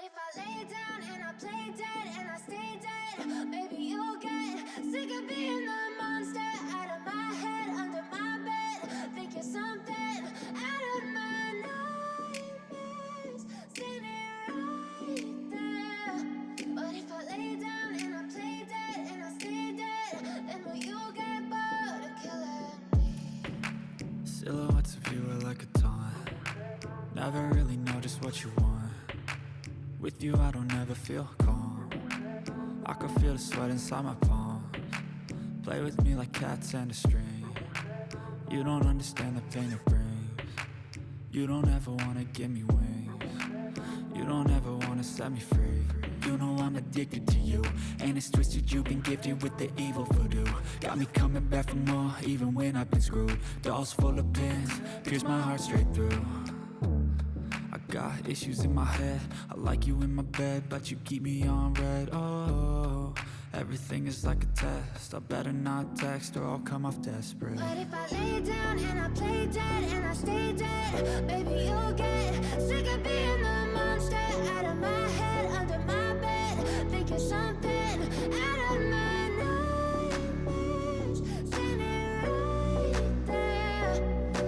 if I lay down and I play dead and I stay dead, maybe you'll get sick of being the monster out of my head, under my bed, thinking something out of my nightmares, standing right there. But if I lay down and I play dead and I stay dead, then will you get bored of killing me? Silhouettes of you are like a taunt. Never really know just what you want. With you I don't ever feel calm. I can feel the sweat inside my palms. Play with me like cats and a string. You don't understand the pain it brings. You don't ever wanna give me wings. You don't ever wanna set me free. You know I'm addicted to you, and it's twisted. You've been gifted with the evil voodoo. Got me coming back for more, even when I've been screwed. Dolls full of pins, pierce my heart straight through. I got issues in my head. I like you in my bed, but you keep me on red. Oh, everything is like a test. I better not text or I'll come off desperate. But if I lay down and I play dead and I stay dead, baby you'll get sick of being the monster out of my head, under my bed, thinking something out of my nightmares, standing right there.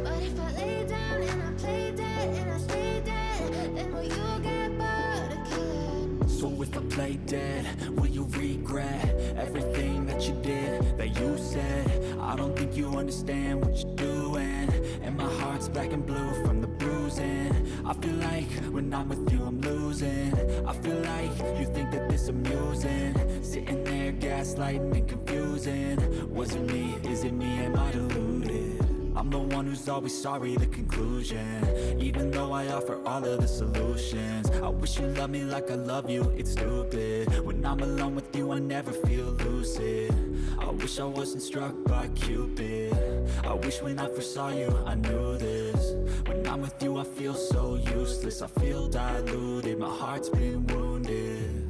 But if I lay down and I play dead and I stay dead, then will you get bored of killing me? So if I play dead, will you regret everything that you did, that you said? I don't think you understand what you're doing, and my heart's black and blue from the bruising. I feel like when I'm with you I'm losing. I feel like you think that this amusing, sitting there gaslighting and confusing. Was it me? Is it me? Am I deluded? I'm the one who's always sorry, the conclusion. Even though I offer all of the solutions, I wish you loved me like I love you, it's stupid. When I'm alone with you I never feel lucid. I wish I wasn't struck by Cupid. I wish when I first saw you I knew this. When I'm with you I feel so useless. I feel diluted, my heart's been wounded.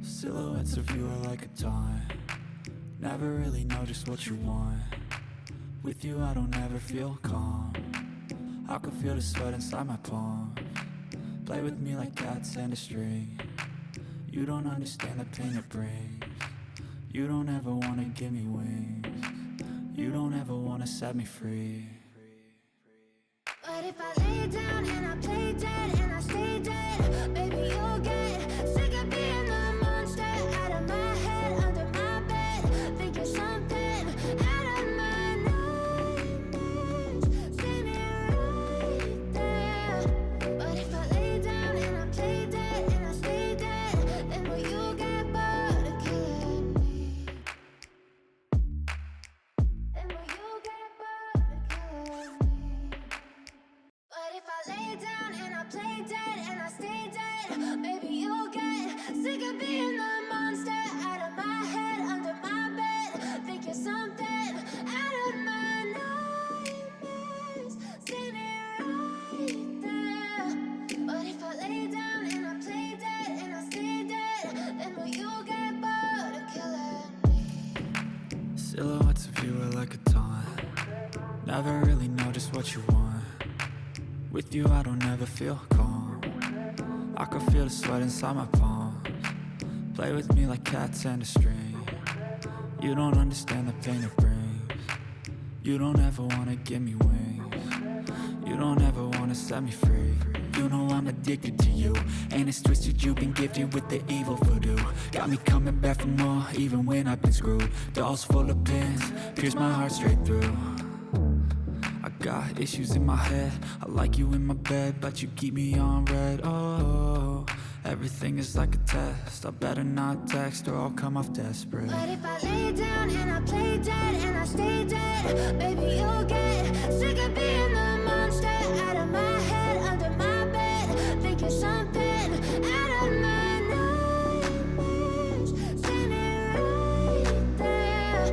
Silhouettes of you are like a taunt. Never really know just what you want. With you I don't ever feel calm. I can feel the sweat inside my palms. Play with me like cats and a string. You don't understand the pain it brings. You don't ever wanna give me wings. You don't ever wanna set me free. But if I lay down and I play dead and I stay dead, baby you'll get sick of being the monster out of my head, under my bed, thinking something out of my nightmares, standing right there. But if I lay down and I play dead and I stay dead, then will you get bored of killing me? Then will you get bored of killing me? But if I lay down and I play dead and I stay dead, baby you'll get sick of being the monster out of my head, under my bed, thinking something out of my nightmares, standing right there. But if I lay down and I play dead and I stay dead, then will you get bored of killing me? Silhouettes of you are like a taunt. Never really know just what you want. With you I don't ever feel calm. I can feel the sweat inside my palms. Play with me like cats and a string. You don't understand the pain it brings. You don't ever wanna give me wings. You don't ever wanna set me free. You know I'm addicted to you, and it's twisted. You've been gifted with the evil voodoo. Got me coming back for more, even when I've been screwed. Dolls full of pins, pierce my heart straight through. I got issues in my head. I like you in my bed, but you keep me on red. Oh, everything is like a test. I better not text or I'll come off desperate. But if I lay down and I play dead and I stay dead, baby you'll get sick of being the monster out of my head, under my bed, thinking something out of my nightmares, standing right there.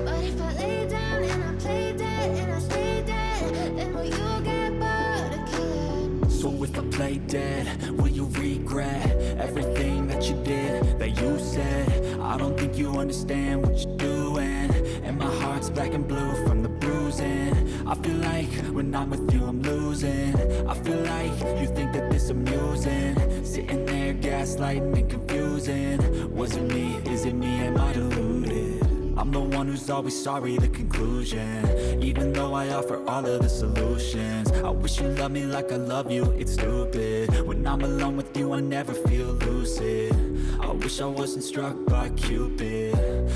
But if I lay down and I play dead and I stay dead, then will you get bored of killing me? So if I play dead, will you regret everything that you did, that you said? I don't think you understand what you're doing, and my heart's black and blue from the bruising. I feel like when I'm with you I'm losing. I feel like you think that this amusing, sitting there gaslighting and confusing. Was it me? Is it me? Am I deluded? I'm the one who's always sorry, the conclusion. Even though I offer all of the solutions, I wish you loved me like I love you, it's stupid. When I'm alone with you, I never feel lucid. I wish I wasn't struck by Cupid.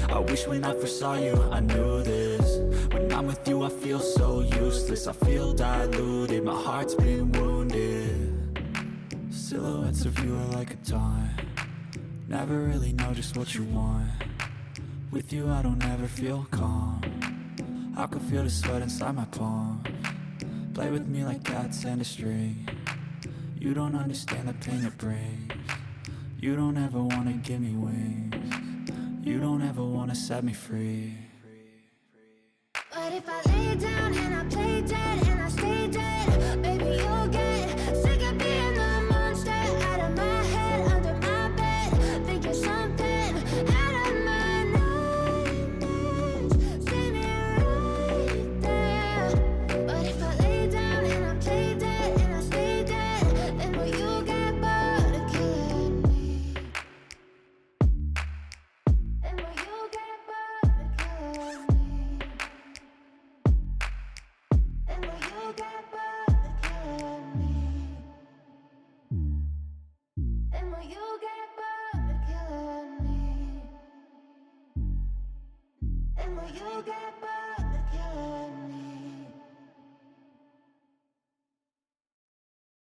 I wish when I first saw you, I knew this. When I'm with you, I feel so useless. I feel diluted, my heart's been wounded. Silhouettes of you are like a taunt. Never really know just what you want. With you I don't ever feel calm. I can feel the sweat inside my palms. Play with me like cats and a string. You don't understand the pain it brings. You don't ever wanna give me wings. You don't ever wanna set me free. But if I lay down and I play dead and I stay dead, baby, you'll get sick of being the monster out of my head, under my bed, thinking something out of my nightmares. See me right there. But if I lay down and I play dead and I stay dead, then will you get bored of killing me? And will you get bored of killing me? And will you get bored of killing me? And will you get bored of killing me? And will you get bored of killing me?